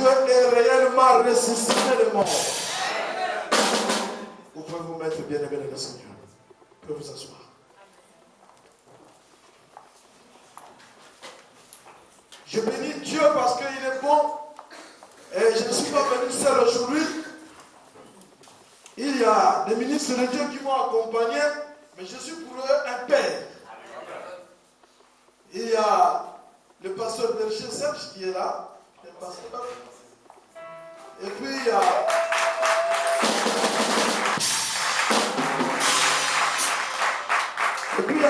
Dieu est réellement ressuscité les morts. Vous pouvez vous mettre bien aimé dans le Seigneur. Vous pouvez vous asseoir. Je bénis Dieu parce qu'il est bon. Et je ne suis pas venu seul aujourd'hui. Il y a des ministres de Dieu qui m'ont accompagné, mais je suis pour eux un père. Il y a le pasteur Berger Serge qui est là. Le pasteur. Et puis il y a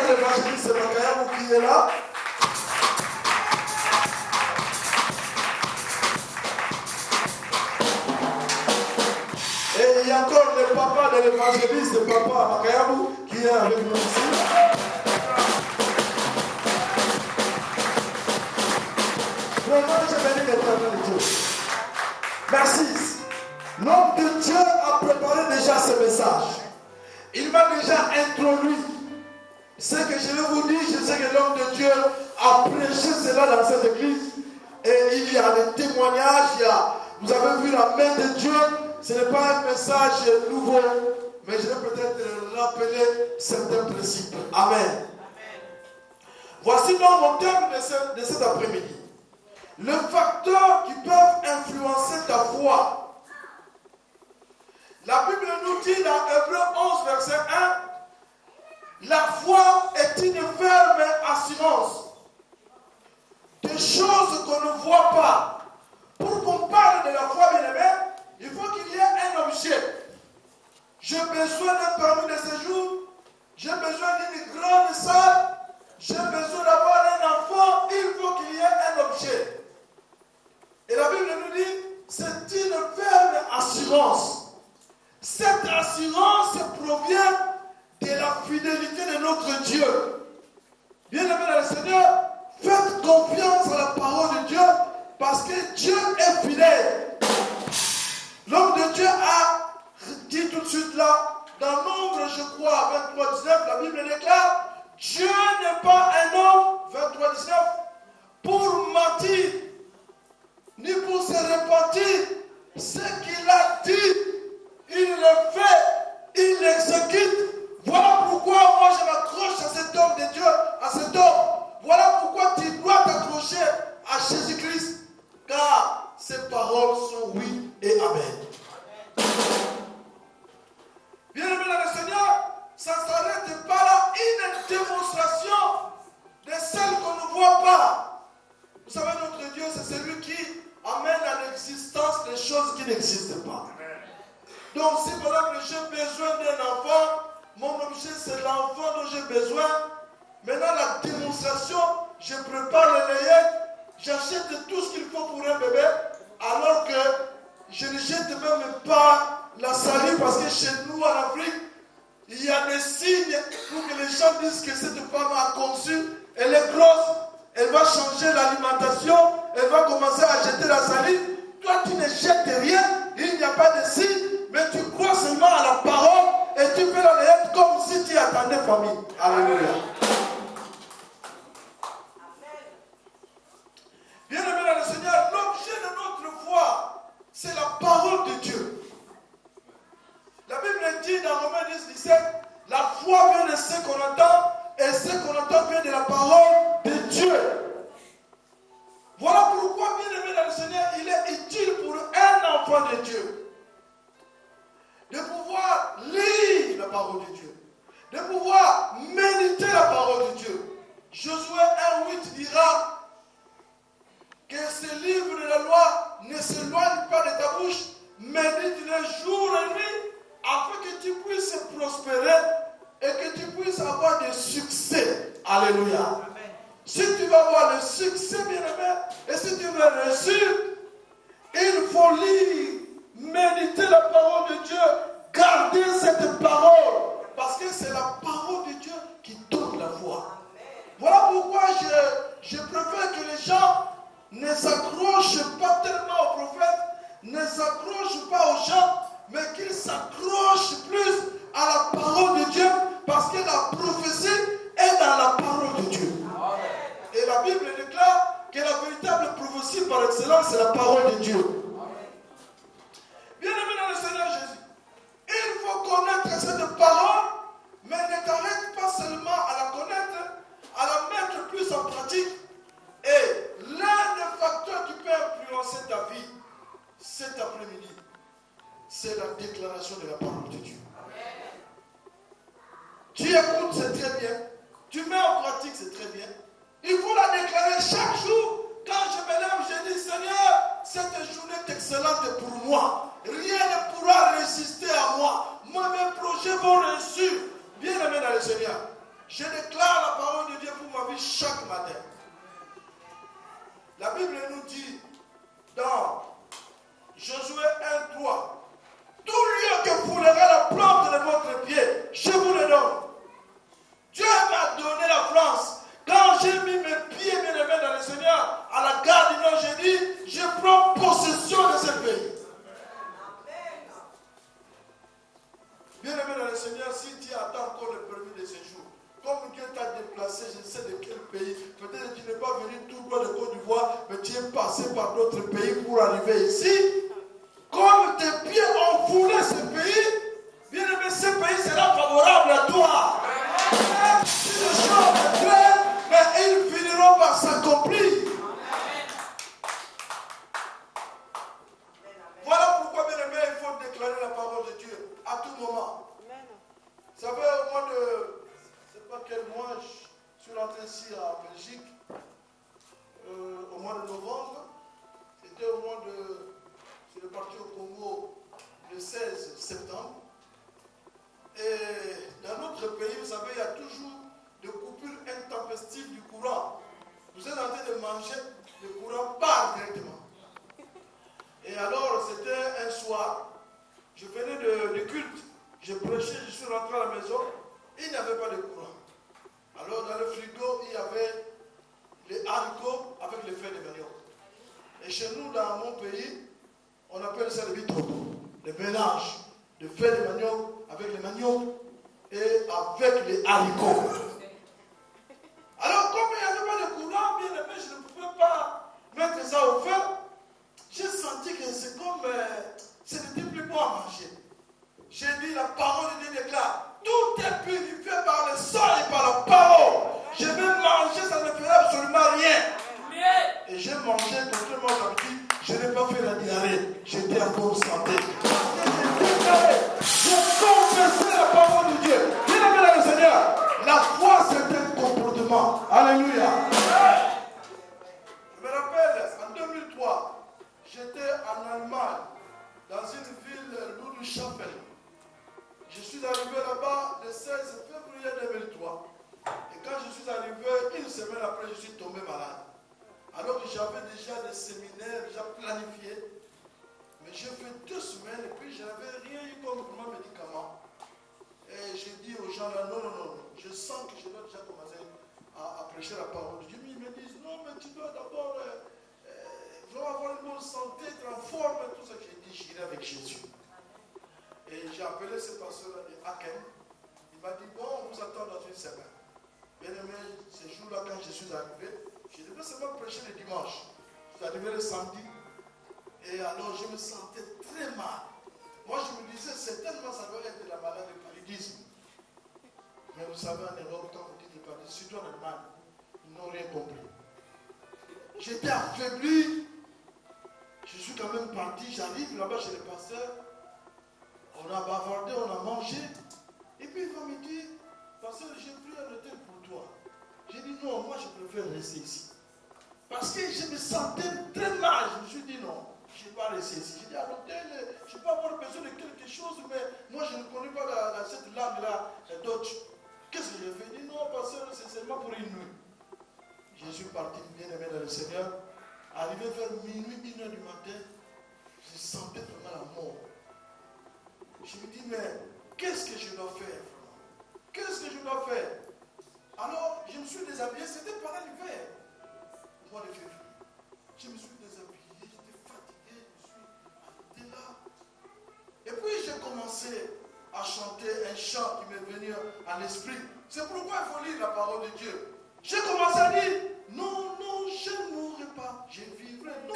l'évangéliste Makayabou qui est là. Et il y a encore le papa de l'évangéliste, papa Makayabou, qui est avec nous ici. Vraiment, je bénis l'éternel Dieu. Merci. L'homme de Dieu a préparé déjà ce message. Il m'a déjà introduit. Ce que je vais vous dire, je sais que l'homme de Dieu a prêché cela dans cette église. Et il y a des témoignages, vous avez vu la main de Dieu. Ce n'est pas un message nouveau, mais je vais peut-être rappeler certains principes. Amen. Voici donc mon thème de cet après-midi. Le facteur qui peut influencer ta foi. La Bible nous dit dans Hébreux 11, verset 1, la foi est une ferme assurance des choses qu'on ne voit pas. Pour qu'on parle de la foi, bien aimé, il faut qu'il y ait un objet. J'ai besoin d'un permis de séjour, j'ai besoin d'une grande salle, j'ai besoin d'avoir un enfant, il faut qu'il y ait un objet. Et la Bible nous dit, c'est une ferme assurance. Cette assurance provient de la fidélité de notre Dieu. Bien-aimés dans le Seigneur, faites confiance à la parole de Dieu parce que Dieu est fidèle. L'homme de Dieu a dit tout de suite là, dans Nombre, je crois, 23, 19, la Bible déclare, Dieu n'est pas un homme, 23, 19, pour mentir, ni pour se repentir. Ce qu'il a dit, il le fait, il l'exécute. Voilà pourquoi moi je m'accroche à cet homme de Dieu, à cet homme. Voilà pourquoi tu dois t'accrocher à Jésus-Christ, car ses paroles sont oui et amen. Bien-aimés dans le Seigneur, ça ne s'arrête pas là, une démonstration de celle qu'on ne voit pas. Vous savez, notre Dieu, c'est celui qui amène à l'existence des choses qui n'existent pas. Donc, si par exemple j'ai besoin d'un enfant, mon objet c'est l'enfant dont j'ai besoin. Maintenant, la démonstration, je prépare les layettes, j'achète tout ce qu'il faut pour un bébé, alors que je ne jette même pas la salive parce que chez nous en Afrique, il y a des signes pour que les gens disent que cette femme a conçu, elle est grosse, elle va changer l'alimentation, elle va commencer à jeter la salive. Toi, tu ne jettes rien, il n'y a pas de signe, mais tu crois seulement à la parole et tu fais la layette comme si tu attendais famille. Alléluia. Bien-aimés dans le Seigneur, l'objet de notre foi, c'est la parole de Dieu. La Bible dit dans Romains 10, 17, la foi vient de ce qu'on entend, et ce qu'on entend vient de la parole de Dieu. Voilà pourquoi, bien-aimé dans le Seigneur, il est utile pour un enfant de Dieu de pouvoir lire la parole de Dieu, de pouvoir méditer la parole de Dieu. Josué 1,8 dira que ce livre de la loi ne s'éloigne pas de ta bouche, médite-le jour et nuit, afin que tu puisses prospérer et que tu puisses avoir du succès. Alléluia. Amen. Si tu veux avoir le succès, bien-aimé, et si tu veux réussir, il faut lire, méditer la parole de Dieu, garder cette parole, parce que c'est la parole de Dieu qui donne la foi. Voilà pourquoi je préfère que les gens ne s'accrochent pas tellement aux prophètes, ne s'accrochent pas aux gens, mais qu'ils s'accrochent plus à la parole de Dieu, parce que la prophétie est dans la parole de Dieu. Et la Bible déclare que la véritable prophétie, par excellence, c'est la parole de Dieu. Bien-aimé dans le Seigneur Jésus, il faut connaître cette parole, mais ne t'arrête pas seulement à la connaître, à la mettre plus en pratique. Et l'un des facteurs qui peut influencer ta vie cet après-midi, c'est la déclaration de la parole de Dieu. Tu écoutes, c'est très bien. Tu mets en pratique, c'est très bien. Il faut la déclarer chaque jour. Quand je me lève, je dis, Seigneur, cette journée est excellente pour moi. Rien ne pourra résister à moi. Moi, mes projets vont réussir. Bien-aimé dans le Seigneur, je déclare la parole de Dieu pour ma vie chaque matin. La Bible nous dit dans Josué 1:3, tout lieu que foulera la plante de votre pied, je vous le donne. Dieu m'a donné la France. Quand j'ai mis mes pieds, mes mains dans le Seigneur, à la gare du Nord, j'ai dit, je prends possession de ce pays. Bien-aimé dans le Seigneur, si tu attends encore le permis de séjour, comme Dieu t'a déplacé, je ne sais de quel pays, peut-être que tu n'es pas venu tout droit de Côte d'Ivoire, mais tu es passé par d'autres pays pour arriver ici. Comme tes pieds ont foulé ce pays, bien-aimé, ce pays sera favorable à toi. Si les choses sont claires, mais ils finiront par s'accomplir. Voilà pourquoi, bien-aimé, il faut déclarer la parole de Dieu à tout moment. Vous savez, au mois de, je ne sais pas quel mois, je suis rentré ici en Belgique, au mois de novembre. C'était au mois de, je suis parti au Congo le 16 septembre. Et dans notre pays, vous savez, il y a toujours des coupures intempestives du courant. Vous êtes en train de manger, le courant part directement. Et alors, c'était un soir, je venais de culte, je prêchais, je suis rentré à la maison, il n'y avait pas de courant. Alors, dans le frigo, il y avait les haricots avec les feuilles de manioc. Et chez nous, dans mon pays, on appelle ça le bitroco, le mélange de feuilles de manioc avec les manioc et avec les haricots. Alors, comme il n'y avait pas de courant, bien aimé, je ne pouvais pas mettre ça au feu. J'ai senti que c'est comme, ce n'était plus bon à manger. J'ai dit, la parole de Dieu déclare, tout est purifié par le sang et par la parole. Je vais manger, ça ne fera absolument rien. Et j'ai mangé, contrairement à l'habitude, je n'ai pas fait la diarrhée. J'étais en bonne santé. J'ai confessé la parole de Dieu. Bien aimé dans le Seigneur, la foi c'est un comportement. Alléluia. Je me rappelle, en 2003, j'étais en Allemagne, dans une ville, Ludwigshafen. Je suis arrivé là-bas le 16 février 2003. Et quand je suis arrivé, une semaine après, je suis tombé malade. Alors que j'avais déjà des séminaires déjà planifiés. Mais j'ai fait 2 semaines et puis je n'avais rien eu comme vraiment médicament. Et j'ai dit aux gens là, non. Je sens que je dois déjà commencer à prêcher la parole de Dieu. Mais ils me disent, non, mais tu dois d'abord avoir une bonne santé, être en forme, et tout ça. J'ai dit, j'irai avec Jésus. Et j'ai appelé ce pasteur de Aken. Il m'a dit, bon, on vous attend dans une semaine. Bien aimé, ce jour-là, quand je suis arrivé, je devais seulement prêcher le dimanche. Je suis arrivé le samedi. Et alors, je me sentais très mal. Moi, je me disais, certainement, ça doit être la maladie du paludisme. Mais vous savez, en Europe, quand vous dites le paludisme, surtout en Allemagne, ils n'ont rien compris. J'étais affaibli. Je suis quand même parti. J'arrive là-bas chez le pasteur. On a bavardé, on a mangé. Et puis, il va me dire, pasteur, j'ai pris un hôtel pour toi. J'ai dit, non, moi, je préfère rester ici. Parce que je me sentais très mal. Je me suis dit, non. Je ne vais pas rester ici. J'ai dit à l'hôtel, je peux avoir besoin de quelque chose, mais moi je ne connais pas cette langue-là, Deutsch. Qu'est-ce que j'ai fait? Il dit non, parce que c'est seulement pour une nuit. Je suis parti bien aimé dans le Seigneur. Arrivé vers minuit, 1h du matin, je sentais vraiment la mort. Je me dis, mais qu'est-ce que je dois faire? Qu'est-ce que je dois faire? Alors, je me suis déshabillé, c'était pendant l'hiver, au mois de février. Je me suis déshabillé. Et puis j'ai commencé à chanter un chant qui m'est venu à l'esprit. C'est pourquoi il faut lire la parole de Dieu. J'ai commencé à dire, non, je ne mourrai pas, je vivrai. Non,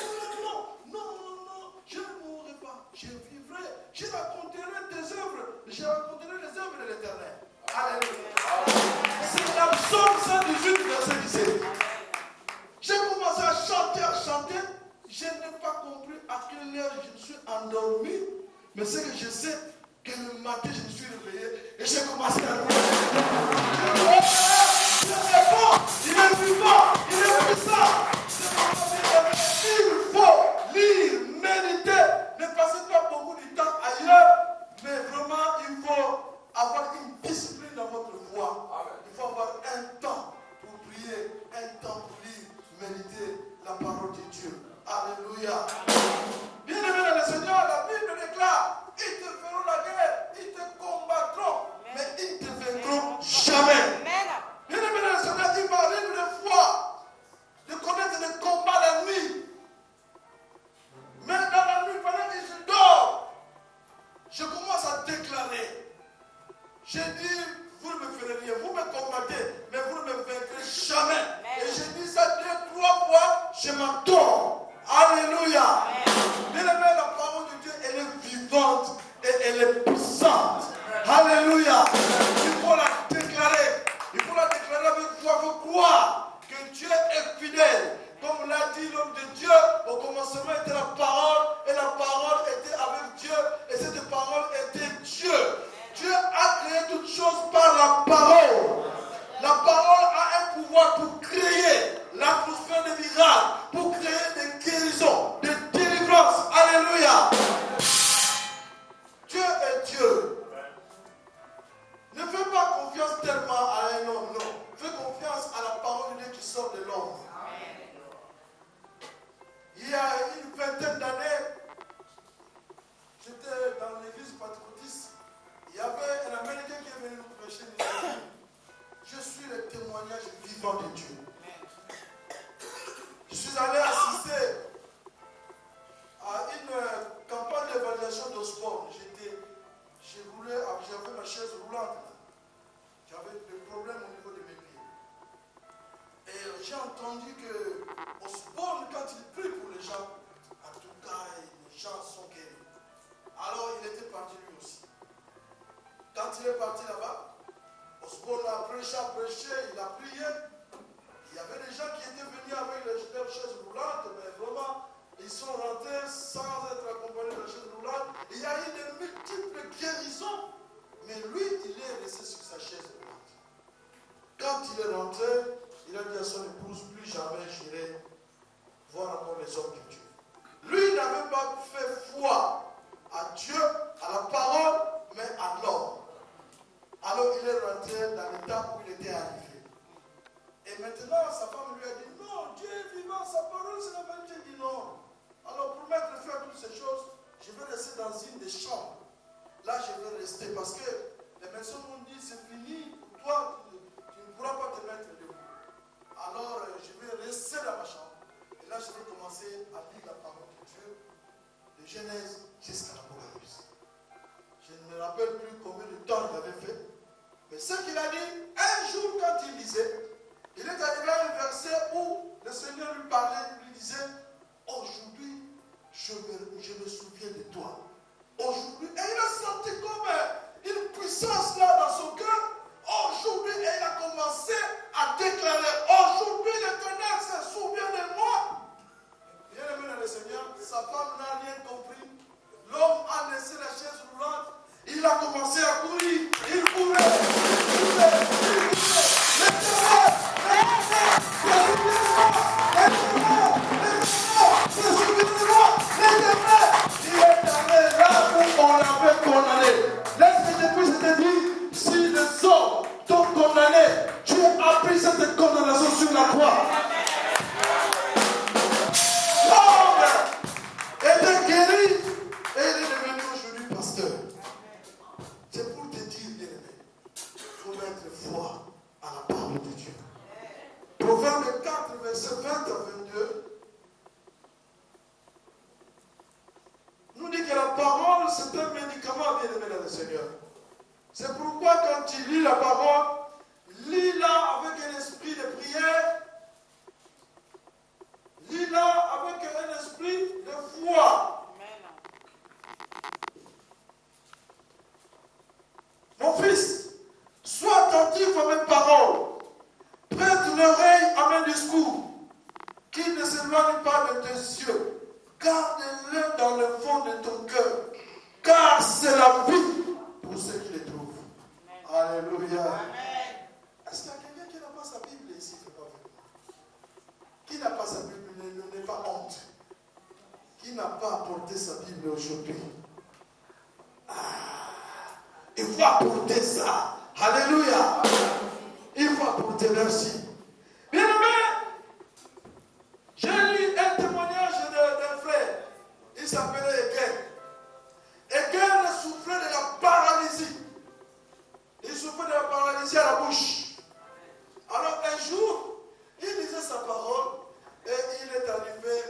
je vivrai, je raconterai tes œuvres, je raconterai les œuvres de l'Éternel. Alléluia. C'est la psaume 118, verset 17. J'ai commencé à chanter, je n'ai pas compris à quelle heure je me suis endormi, mais c'est que je sais que le matin je me suis réveillé et j'ai commencé à louer. Il est bon, il est vivant, il est puissant. Il faut lire, méditer, ne passez pas beaucoup de temps ailleurs, mais vraiment il faut avoir une discipline dans votre foi. Il faut avoir un temps pour prier, un temps pour lire, méditer la parole de Dieu. Alléluia. Bien-aimé dans le Seigneur, la Bible déclare, ils te feront la guerre, ils te combattront, mais ils ne te vaincront jamais. Bien-aimé dans le Seigneur, il m'arrive des fois de connaître des combats la nuit. Mais dans la nuit, pendant que je dors, je commence à déclarer. J'ai dit, vous ne me ferez rien, vous me combattez, mais vous ne me vaincrez jamais. Et j'ai dit ça 2-3 fois, je m'endors. Alléluia. Bien-aimé, la parole de Dieu, elle est vivante et elle est puissante. Alléluia. Il faut la déclarer. Il faut la déclarer avec foi. Il faut croire que Dieu est fidèle. Comme l'a dit l'homme de Dieu, au commencement était la parole, et la parole était avec Dieu, et cette parole était Dieu. Dieu a créé toutes choses par la parole. La parole a un pouvoir pour créer l'atmosphère de miracles, pour créer des guérisons, des délivrances. Alléluia. Dieu est Dieu. Ne fais pas confiance tellement à un homme, non. Fais confiance à la parole de Dieu qui sort de l'homme. Il y a une vingtaine d'années, j'étais dans l'église pentecôtiste. Il y avait un Américain qui est venu nous prêcher. Je suis le témoignage vivant de Dieu. Je suis allé assister à une campagne d'évaluation de sport. J'avais ma chaise roulante. J'avais des problèmes au niveau de mes pieds. Et j'ai entendu qu'au sport, quand il prie pour les gens, en tout cas, les gens sont guéris. Alors il était parti lui aussi. Quand il est parti là-bas, au sport, il a prêché, il a prié. Il y avait des gens qui étaient venus avec leurs chaises roulantes, mais vraiment, ils sont rentrés sans être accompagnés de la chaise roulante. Il y a eu de multiples guérisons, mais lui, il est resté sur sa chaise roulante. Quand il est rentré, il a dit à son épouse, plus jamais j'irai voir encore les hommes de Dieu. Lui n'avait pas fait foi à Dieu, à la parole, mais à l'homme. Alors il est rentré dans l'état où il était arrivé. Et maintenant, sa femme lui a dit, non, Dieu est vivant, sa parole c'est la vérité. Il dit non. Alors pour mettre fin à toutes ces choses, je vais rester dans une des chambres. Là, je vais rester parce que les médecins m'ont dit, c'est fini, pour toi, tu ne pourras pas te mettre debout. Alors, je vais rester dans ma chambre. Et là, je vais commencer à lire la parole de Dieu, de Genèse jusqu'à l'Apocalypse. Je ne me rappelle plus combien de temps il avait fait. Mais ce qu'il a dit, un jour quand il lisait, il est arrivé à un verset où le Seigneur lui parlait, il lui disait, aujourd'hui, je me souviens de toi. Aujourd'hui, et il a senti comme une puissance là dans son cœur. Aujourd'hui, et il a commencé à déclarer, aujourd'hui l'Éternel se souvient de moi. Bien aimé dans le Seigneur, sa femme n'a rien compris. L'homme a laissé la chaise roulante. Il a commencé à courir. Il courait. Il est allé là où on l'avait condamné. Laisse que je puisse te dire, si les hommes t'ont condamné, tu as pris cette condamnation sur la croix. L'homme était guéri et il est devenu aujourd'hui pasteur. C'est pour te dire, bien-aimé, il faut mettre foi à la parole de Dieu. Proverbe 4, verset 20 à 22, nous dit que la parole, c'est un médicament, bien-aimé dans le Seigneur. C'est pourquoi quand tu lis la parole, lis-la avec un esprit de prière, lis-la avec un esprit de foi. s'éloigne pas de tes yeux. Garde-le dans le fond de ton cœur. Car c'est la vie pour ceux qui les trouvent. Alléluia. Est-ce qu'il y a quelqu'un qui n'a pas sa Bible ici? Qui n'a pas sa Bible n'est pas honte. Qui n'a pas apporté sa Bible aujourd'hui? Il faut apporter ça. Alléluia. Il faut apporter merci. Bien-aimé, j'ai lu un témoignage d'un frère. Il s'appelait Egen. Egen souffrait de la paralysie. Il souffrait de la paralysie à la bouche. Alors un jour, il lisait sa parole et il est arrivé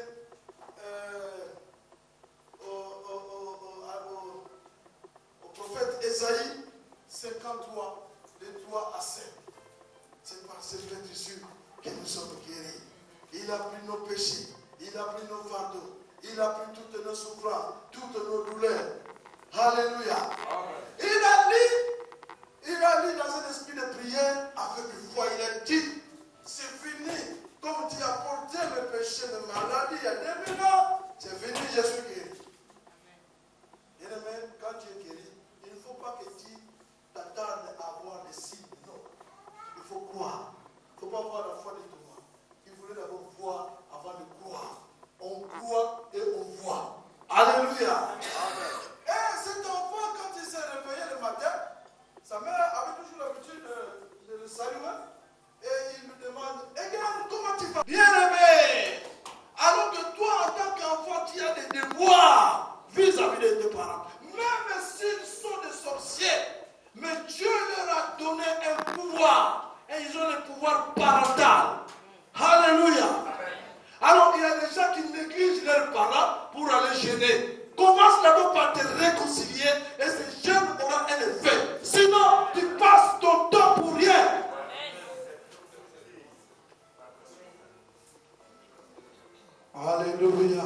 au prophète Ésaïe 53, de 3 à 5. C'est par cette issue que nous sommes guéris. Il a pris nos péchés, il a pris nos fardeaux, il a pris toutes nos souffrances, toutes nos douleurs. Alléluia. Il a lu dans un esprit de prière avec foi. Il a dit, c'est fini. Comme tu as porté mes péchés, mes maladies, il y a 2000 ans, c'est fini, je suis guéri. Bien-aimé, quand tu es guéri, il ne faut pas que tu t'attardes à avoir des signes. Non. Il faut croire. Il ne faut pas avoir la foi de tout le monde. Il faudrait d'abord voir avant de croire. On croit et on voit. Alléluia. Et cet enfant, quand il s'est réveillé le matin, sa mère avait toujours l'habitude de le saluer. Et il me demande, regarde, comment tu vas? Bien-aimé, alors que toi, en tant qu'enfant, tu as des devoirs vis-à-vis de tes parents. Même s'ils sont des sorciers, mais Dieu leur a donné un pouvoir. Et ils ont le pouvoir parental. Alléluia. Alors, il y a des gens qui négligent leurs parents pour aller gêner. Commence d'abord par te réconcilier et ce jeûne aura un effet. Sinon, tu passes ton temps pour rien. Alléluia.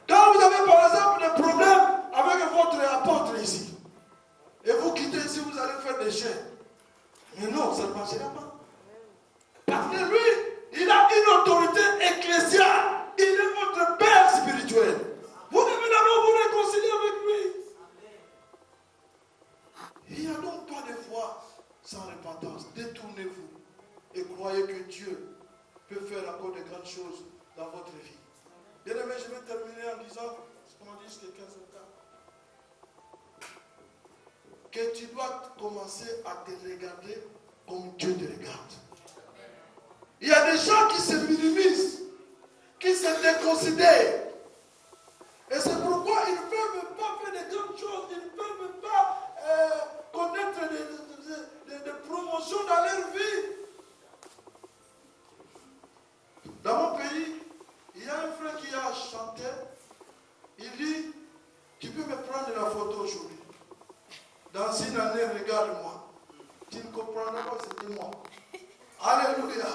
Quand vous avez par exemple des problèmes avec votre apôtre ici, et vous quittez ici, vous allez faire des jeûnes. Mais non, ça ne marchera pas. Parce que lui, il a une autorité ecclésiale. Il est votre père spirituel. Vous devez d'abord vous réconcilier avec lui. Il n'y a donc pas de foi sans repentance. Détournez-vous et croyez que Dieu peut faire encore de grandes choses dans votre vie. Bien aimé, je vais terminer en disant, comment dit quelqu'un sur le cas, que tu dois commencer à te regarder comme Dieu te regarde. Il y a des gens qui se minimisent, qui se déconsidèrent. Et c'est pourquoi ils ne peuvent pas faire de grandes choses, ils ne peuvent pas connaître des promotions dans leur vie. Dans mon pays, il y a un frère qui a chanté, il dit, tu peux me prendre la photo aujourd'hui. Dans une année, regarde-moi. Tu ne comprendras pas que c'était moi. Alléluia.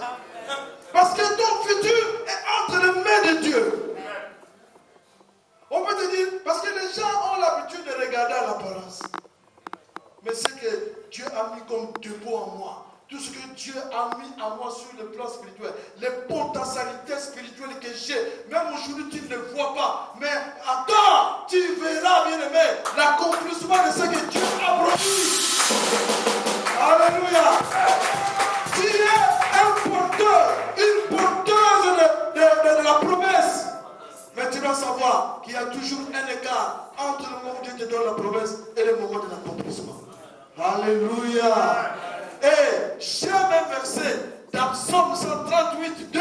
Parce que ton futur est entre les mains de Dieu. On peut te dire, parce que les gens ont l'habitude de regarder à l'apparence. Mais ce que Dieu a mis comme dépôt en moi, tout ce que Dieu a mis en moi sur le plan spirituel, les potentialités spirituelles que j'ai, même aujourd'hui tu ne le vois pas, mais attends, tu verras, bien aimé, l'accomplissement de ce que Dieu a promis. Alléluia. Tu es un porteur, une porteuse de la promesse. Mais tu dois savoir qu'il y a toujours un écart entre le moment où Dieu te donne la promesse et le moment de l'accomplissement. Alléluia. Et j'ai un verset dans Psaume 138, 2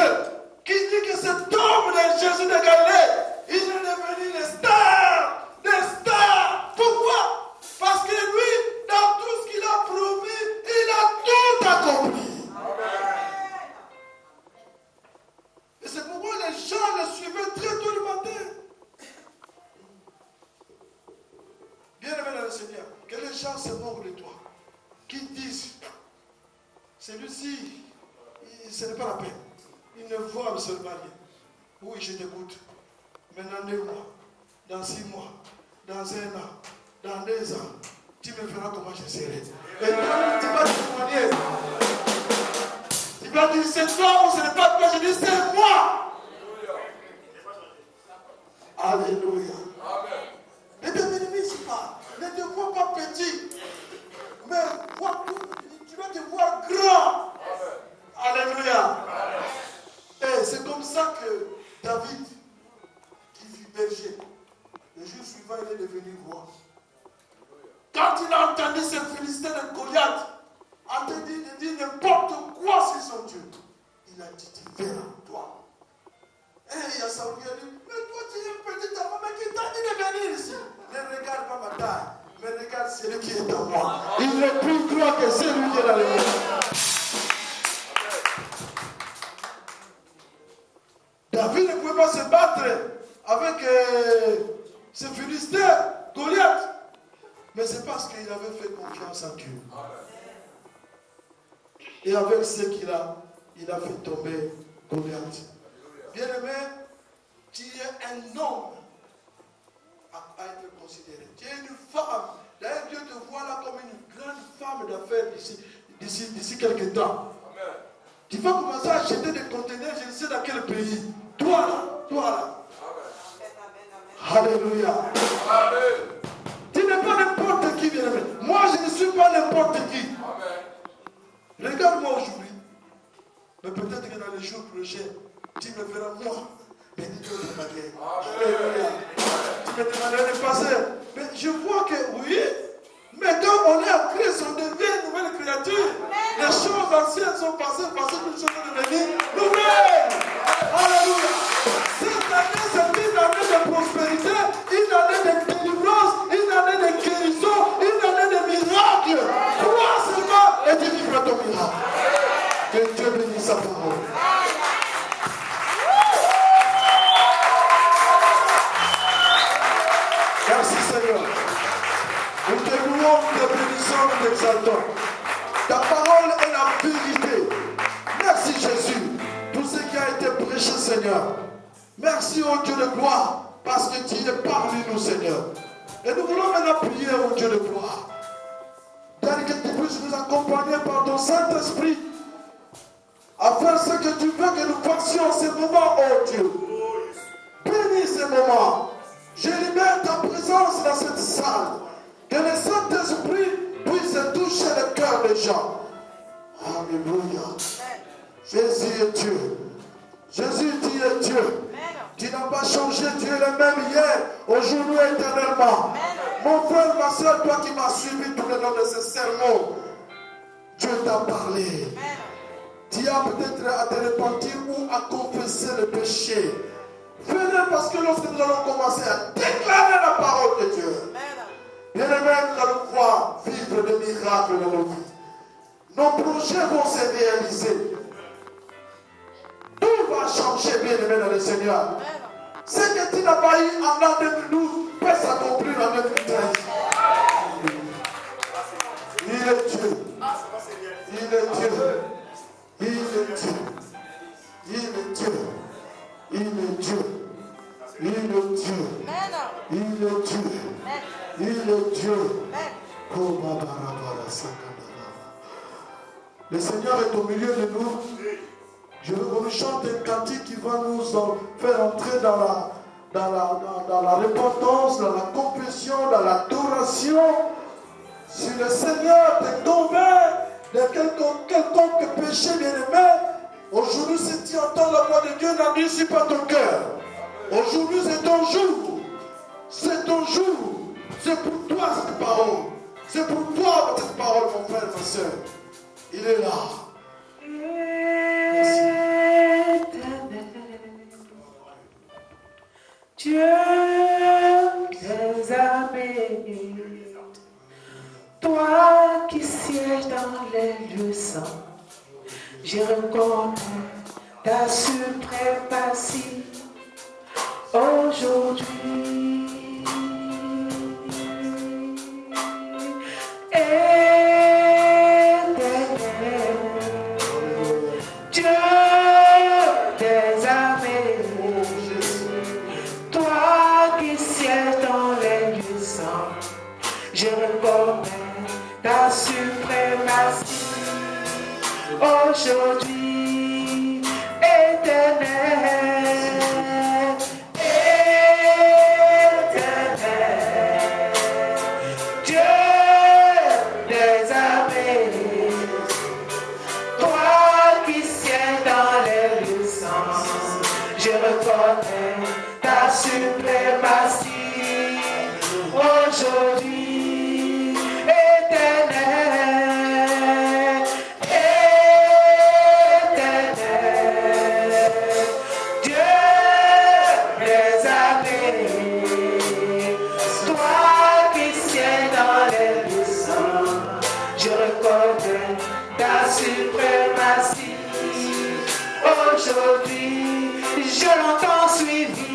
qui dit que cet homme de Jésus de Galilée, il est devenu une star. Des stars. Pourquoi? Parce que lui, dans tout ce qu'il a promis, il a tout accompli. Et c'est pourquoi les gens le suivaient très tôt le matin. Bien-aimé dans le Seigneur, que les gens se moquent de toi, qui disent, celui-ci, ce n'est pas la peine. Il ne voit absolument rien. Oui, je t'écoute. Mais dans 2 mois, dans 6 mois, dans 1 an, dans 2 ans, tu me feras comment je serai. Et toi, tu vas témoigner. Tu vas dire, c'est toi ou ce n'est pas toi. Je dis, c'est moi. Alléluia. Ne te minimise pas. Ne te vois pas petit. Mais tu vas te voir grand. Alléluia. Et c'est comme ça que David, qui fut berger, le jour suivant, il est devenu roi. Quand il a entendu ce Philistin de Goliath, en te dire n'importe quoi sur son Dieu, il a dit, tu verras toi. Et il y a Saoul qui a dit, mais toi tu es un petit enfant, mais qui t'a dit de venir ici? Ne regarde pas ma taille, mais regarde celui qui est en moi. Il est plus grand que celui qui est dans le monde. David ne pouvait pas se battre avec ce Philistin, Goliath. Mais c'est parce qu'il avait fait confiance en Dieu. Et avec ce qu'il a, il a fait tomber Goliath. Bien-aimé, tu es un homme à être considéré. Tu es une femme. D'ailleurs, Dieu te voit là comme une grande femme d'affaires d'ici quelques temps. Amen. Tu vas commencer à acheter des conteneurs, je ne sais dans quel pays. Toi là. Amen. Alléluia. Amen. Tu n'es pas n'importe qui, bien-aimé. Moi, je ne suis pas n'importe qui. Amen. Regarde-moi aujourd'hui. Mais peut-être que dans les jours prochains, tu me verras moi. Béni-Dieu de ma vie. Alléluia. Tu me demanderas de passer. Mais je vois que oui. Mais quand on est en Christ, on devient une nouvelle créature. Amen. Les choses anciennes sont passées, toutes choses sont devenues nouvelles. Alléluia. Cette année, c'est une année de prospérité, une année de délivrance, une année de guérison, une année de miracle. Crois seulement et tu vivras ton miracle. Que Dieu bénisse sa parole. Merci Seigneur. Nous te louons, nous te bénissons, nous t'exaltons. Ta parole est la vérité. Merci Jésus. Tout ce qui a été prêché, Seigneur. Merci au Dieu de gloire, parce que tu es parmi nous, Seigneur. Et nous voulons maintenant prier au Dieu de gloire. Tel que tu puisses nous accompagner par ton Saint-Esprit, afin ce que tu veux que nous fassions ces moments, oh Dieu. Bénis ces moments. Je libère ta présence dans cette salle. Que le Saint-Esprit puisse toucher le cœur des gens. Alléluia. Jésus est Dieu. Jésus, tu es Dieu. Tu n'as pas changé. Tu es le même hier, aujourd'hui et éternellement. Mon frère, ma soeur, toi qui m'as suivi tout le long de ce sermon, Dieu t'a parlé. Tu as peut-être à te repentir ou à confesser le péché. Fais-le parce que lorsque nous allons commencer à déclarer la parole de Dieu, bien-aimés, nous allons pouvoir vivre des miracles dans nos vies. Nos projets vont se réaliser. Tout va changer, bien-aimés, dans le Seigneur. Ce que tu n'as pas eu en l'an 2012 peut s'accomplir en 2013. Il est Dieu. Il est Dieu. Il est Dieu. Il est Dieu. Il est Dieu. Il est Dieu. Il est Dieu. Il est Dieu. Le Seigneur est au milieu de nous. Je veux qu'on nous chante un cantique qui va nous faire entrer dans la repentance, dans la confession, dans l'adoration. Si le Seigneur te convainc de quelconque péché, bien-aimé, aujourd'hui, si tu entends la voix de Dieu, n'endurcis pas ton cœur. Aujourd'hui, c'est ton jour. C'est ton jour. C'est pour toi cette parole. C'est pour toi cette parole, mon frère, ma soeur. Il est là. Merci. Dieu des armées, toi qui sièges dans les lieux saints, je reconnais ta suprématie aujourd'hui. Je reconnais ta suprématie aujourd'hui, éternelle, éternelle. suprématie. Aujourd'hui, éternel, éternel, Dieu des armées, toi qui sieds dans les buissons, je reconnais ta suprématie. Aujourd'hui, je l'entends suivi.